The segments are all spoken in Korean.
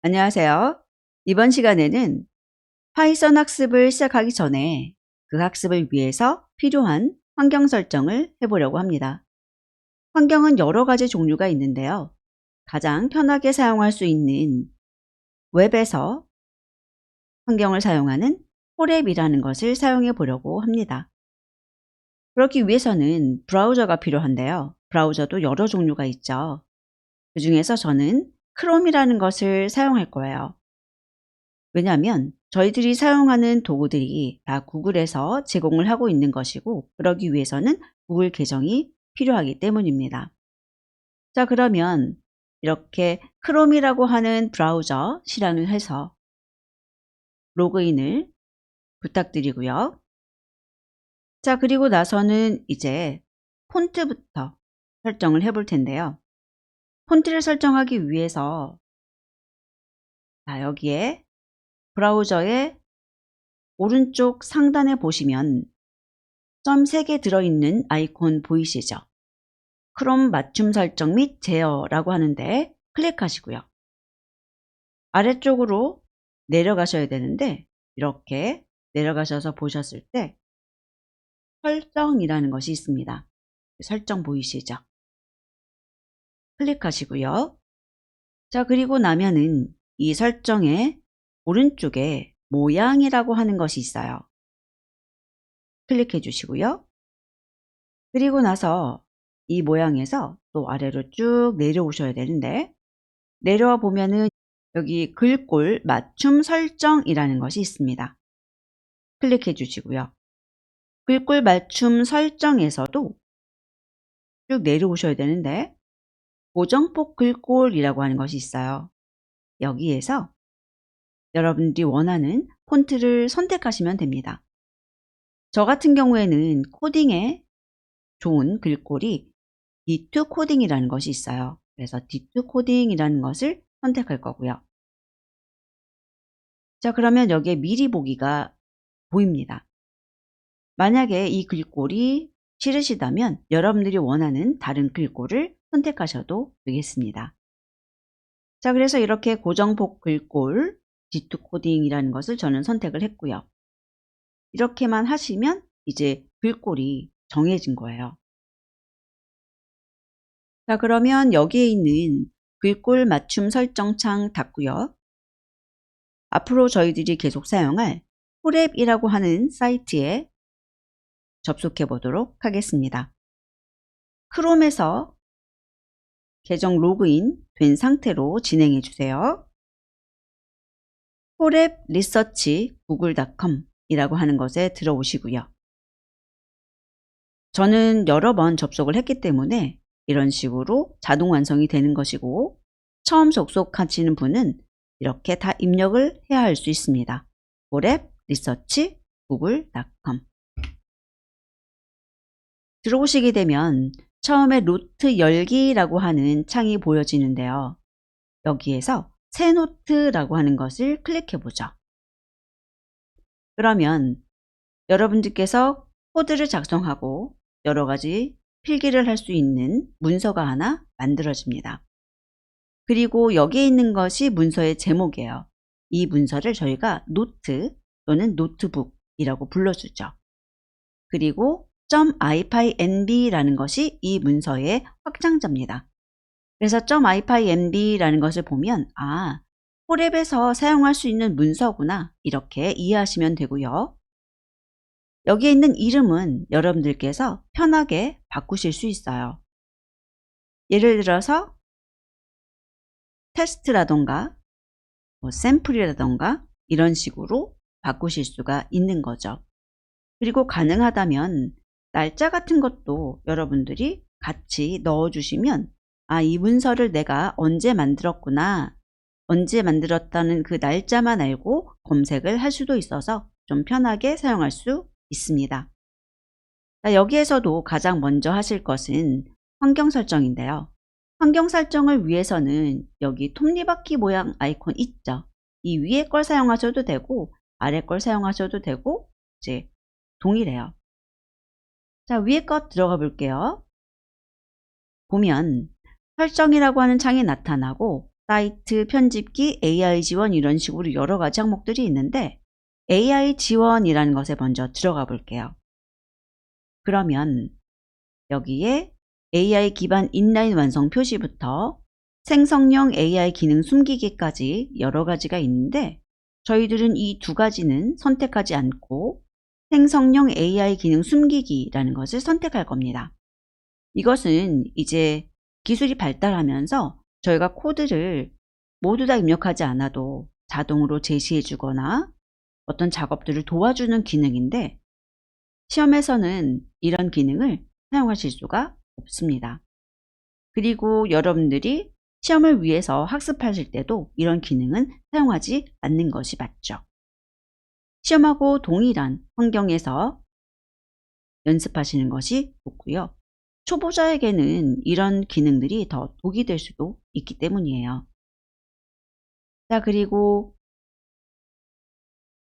안녕하세요. 이번 시간에는 파이썬 학습을 시작하기 전에 그 학습을 위해서 필요한 환경 설정을 해보려고 합니다. 환경은 여러 가지 종류가 있는데요. 가장 편하게 사용할 수 있는 웹에서 환경을 사용하는 폴앱이라는 것을 사용해 보려고 합니다. 그렇기 위해서는 브라우저가 필요한데요. 브라우저도 여러 종류가 있죠. 그 중에서 저는 크롬이라는 것을 사용할 거예요. 왜냐하면 저희들이 사용하는 도구들이 다 구글에서 제공을 하고 있는 것이고, 그러기 위해서는 구글 계정이 필요하기 때문입니다. 자, 그러면 이렇게 크롬이라고 하는 브라우저 실행을 해서 로그인을 부탁드리고요. 자, 그리고 나서는 이제 폰트부터 설정을 해볼 텐데요. 폰트를 설정하기 위해서 여기에 브라우저의 오른쪽 상단에 보시면 점 3개 들어있는 아이콘 보이시죠? 크롬 맞춤 설정 및 제어라고 하는데 클릭하시고요. 아래쪽으로 내려가셔야 되는데 이렇게 내려가셔서 보셨을 때 설정이라는 것이 있습니다. 설정 보이시죠? 클릭하시고요. 자, 그리고 나면은 이 설정의 오른쪽에 모양이라고 하는 것이 있어요. 클릭해 주시고요. 그리고 나서 이 모양에서 또 아래로 쭉 내려오셔야 되는데, 내려와 보면은 여기 글꼴 맞춤 설정이라는 것이 있습니다. 클릭해 주시고요. 글꼴 맞춤 설정에서도 쭉 내려오셔야 되는데 고정폭 글꼴이라고 하는 것이 있어요. 여기에서 여러분들이 원하는 폰트를 선택하시면 됩니다. 저 같은 경우에는 코딩에 좋은 글꼴이 D2 코딩이라는 것이 있어요. 그래서 D2 코딩이라는 것을 선택할 거고요. 자, 그러면 여기에 미리 보기가 보입니다. 만약에 이 글꼴이 싫으시다면 여러분들이 원하는 다른 글꼴을 선택하셔도 되겠습니다. 자, 그래서 이렇게 고정폭 글꼴 D2 코딩이라는 것을 저는 선택을 했고요. 이렇게만 하시면 이제 글꼴이 정해진 거예요. 자, 그러면 여기에 있는 글꼴 맞춤 설정 창 닫고요. 앞으로 저희들이 계속 사용할 폴앱이라고 하는 사이트에 접속해 보도록 하겠습니다. 크롬에서 계정 로그인 된 상태로 진행해 주세요. 폴앱 리서치 구글.com 이라고 하는 것에 들어오시고요. 저는 여러 번 접속을 했기 때문에 이런 식으로 자동 완성이 되는 것이고, 처음 접속하시는 분은 이렇게 다 입력을 해야 할 수 있습니다. 폴앱 리서치 구글.com 들어오시게 되면 처음에 노트 열기라고 하는 창이 보여지는데요. 여기에서 새 노트라고 하는 것을 클릭해 보죠. 그러면 여러분들께서 코드를 작성하고 여러 가지 필기를 할 수 있는 문서가 하나 만들어집니다. 그리고 여기에 있는 것이 문서의 제목이에요. 이 문서를 저희가 노트 또는 노트북이라고 불러주죠. 그리고 .ipynb라는 것이 이 문서의 확장자입니다. 그래서 .ipynb라는 것을 보면 폴앱에서 사용할 수 있는 문서구나, 이렇게 이해하시면 되고요. 여기에 있는 이름은 여러분들께서 편하게 바꾸실 수 있어요. 예를 들어서 테스트라던가 샘플이라던가 이런 식으로 바꾸실 수가 있는 거죠. 그리고 가능하다면 날짜 같은 것도 여러분들이 같이 넣어주시면 이 문서를 내가 언제 만들었구나, 언제 만들었다는 그 날짜만 알고 검색을 할 수도 있어서 좀 편하게 사용할 수 있습니다. 여기에서도 가장 먼저 하실 것은 환경 설정인데요. 환경 설정을 위해서는 여기 톱니바퀴 모양 아이콘 있죠. 이 위에 걸 사용하셔도 되고 아래 걸 사용하셔도 되고 이제 동일해요. 자, 위에 것 들어가 볼게요. 보면 설정이라고 하는 창이 나타나고 사이트, 편집기, AI 지원 이런 식으로 여러 가지 항목들이 있는데 AI 지원이라는 것에 먼저 들어가 볼게요. 그러면 여기에 AI 기반 인라인 완성 표시부터 생성형 AI 기능 숨기기까지 여러 가지가 있는데 저희들은 이 두 가지는 선택하지 않고 생성형 AI 기능 숨기기라는 것을 선택할 겁니다. 이것은 이제 기술이 발달하면서 저희가 코드를 모두 다 입력하지 않아도 자동으로 제시해 주거나 어떤 작업들을 도와주는 기능인데 시험에서는 이런 기능을 사용하실 수가 없습니다. 그리고 여러분들이 시험을 위해서 학습하실 때도 이런 기능은 사용하지 않는 것이 맞죠. 시험하고 동일한 환경에서 연습하시는 것이 좋고요. 초보자에게는 이런 기능들이 더 독이 될 수도 있기 때문이에요. 자, 그리고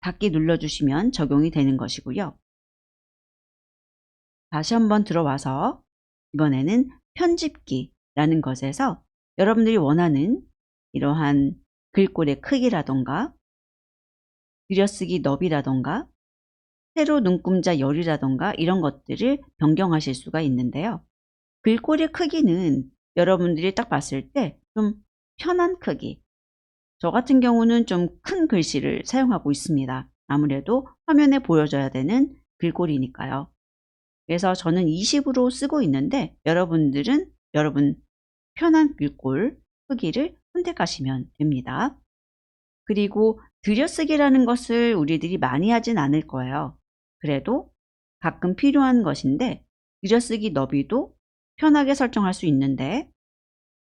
닫기 눌러주시면 적용이 되는 것이고요. 다시 한번 들어와서 이번에는 편집기라는 것에서 여러분들이 원하는 이러한 글꼴의 크기라던가 들여쓰기 너비라던가 세로 눈금자 열이라던가 이런 것들을 변경하실 수가 있는데요. 글꼴의 크기는 여러분들이 딱 봤을 때 좀 편한 크기, 저 같은 경우는 좀 큰 글씨를 사용하고 있습니다. 아무래도 화면에 보여져야 되는 글꼴이니까요. 그래서 저는 20으로 쓰고 있는데 여러분들은 여러분 편한 글꼴 크기를 선택하시면 됩니다. 그리고 들여쓰기라는 것을 우리들이 많이 하진 않을 거예요. 그래도 가끔 필요한 것인데 들여쓰기 너비도 편하게 설정할 수 있는데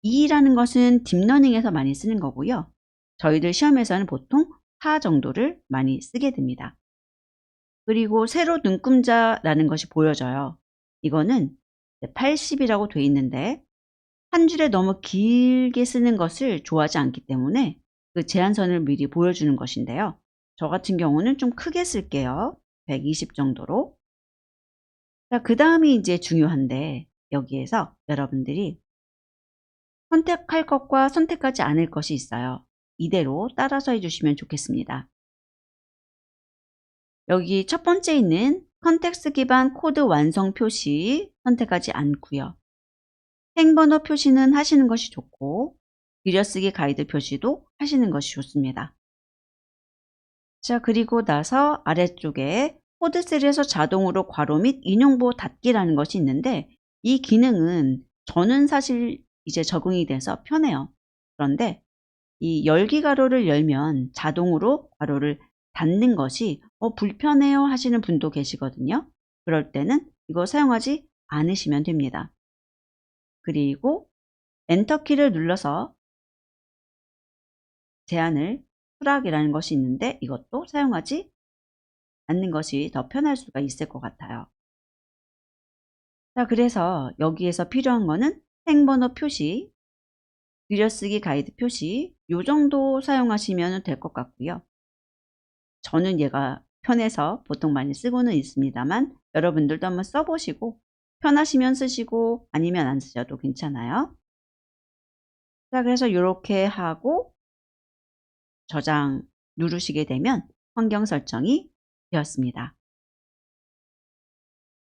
2라는 것은 딥러닝에서 많이 쓰는 거고요. 저희들 시험에서는 보통 4 정도를 많이 쓰게 됩니다. 그리고 세로 눈금자라는 것이 보여져요. 이거는 80이라고 돼 있는데 한 줄에 너무 길게 쓰는 것을 좋아하지 않기 때문에 그 제한선을 미리 보여주는 것인데요. 저 같은 경우는 좀 크게 쓸게요. 120 정도로. 자, 그 다음이 이제 중요한데 여기에서 여러분들이 선택할 것과 선택하지 않을 것이 있어요. 이대로 따라서 해주시면 좋겠습니다. 여기 첫 번째 있는 컨텍스트 기반 코드 완성 표시 선택하지 않고요. 행번호 표시는 하시는 것이 좋고 들여쓰기 가이드 표시도 하시는 것이 좋습니다. 자, 그리고 나서 아래쪽에 코드3에서 자동으로 괄호 및 인용부 닫기라는 것이 있는데 이 기능은 저는 사실 이제 적응이 돼서 편해요. 그런데 이 열기 가로를 열면 자동으로 괄호를 닫는 것이 불편해요 하시는 분도 계시거든요. 그럴 때는 이거 사용하지 않으시면 됩니다. 그리고 엔터키를 눌러서 제한을 수락이라는 것이 있는데 이것도 사용하지 않는 것이 더 편할 수가 있을 것 같아요. 자, 그래서 여기에서 필요한 거는 행번호 표시, 들여쓰기 가이드 표시 요 정도 사용하시면 될 것 같고요. 저는 얘가 편해서 보통 많이 쓰고는 있습니다만 여러분들도 한번 써보시고 편하시면 쓰시고 아니면 안 쓰셔도 괜찮아요. 자, 그래서 이렇게 하고 저장 누르시게 되면 환경 설정이 되었습니다.